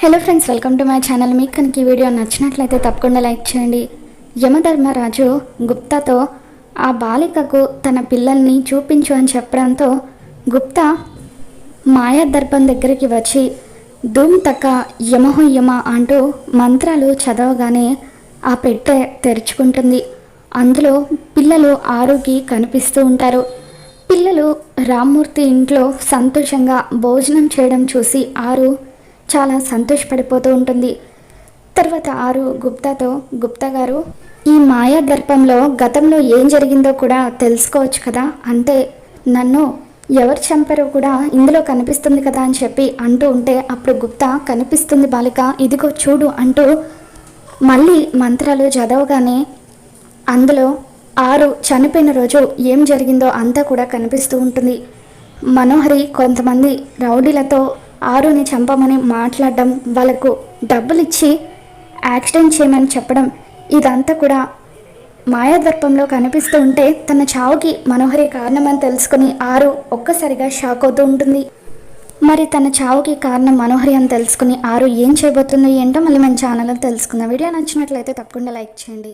Hello friends, welcome to my channel. మీకు కనుక ఈ వీడియో నచ్చినట్లయితే తప్పకుండా లైక్ చేయండి. యమధర్మరాజు గుప్తాతో ఆ బాలికకు తన పిల్లల్ని చూపించు అని చెప్పడంతో గుప్తా మాయాదర్పం దగ్గరికి వచ్చి ధూమ్ తక్క యమహు యమ అంటూ మంత్రాలు చదవగానే ఆ పెట్టె తెరుచుకుంటుంది. అందులో పిల్లలు ఆరుకి కనిపిస్తూ ఉంటారు. పిల్లలు రామ్మూర్తి ఇంట్లో సంతోషంగా భోజనం చేయడం చూసి ఆరు చాలా సంతోషపడిపోతూ ఉంటుంది. తర్వాత ఆరు గుప్తాతో, గుప్తా గారు, ఈ మాయా దర్పంలో గతంలో ఏం జరిగిందో కూడా తెలుసుకోవచ్చు కదా, అంటే నన్ను ఎవరు చంపారో కూడా ఇందులో కనిపిస్తుంది కదా అని చెప్పి అంటూ ఉంటే అప్పుడు గుప్తా, కనిపిస్తుంది బాలిక, ఇదిగో చూడు అంటూ మళ్ళీ మంత్రాలు చదవగానే అందులో ఆరు చనిపోయిన రోజు ఏం జరిగిందో అంతా కూడా కనిపిస్తూ ఉంటుంది. మనోహరి కొంతమంది రౌడీలతో ఆరుని చంపమని మాట్లాడడం, వాళ్ళకు డబ్బులు ఇచ్చి యాక్సిడెంట్ చేయమని చెప్పడం, ఇదంతా కూడా మాయాదర్పంలో కనిపిస్తూ ఉంటే తన చావుకి మనోహరి కారణమని తెలుసుకుని ఆరు ఒక్కసారిగా షాక్ అవుతూ ఉంటుంది. మరి తన చావుకి కారణం మనోహరి అని తెలుసుకుని ఆరు ఏం చేయబోతుందో ఏంటో మళ్ళీ మన ఛానల్లో తెలుసుకుందాం. వీడియో నచ్చినట్లయితే తప్పకుండా లైక్ చేయండి.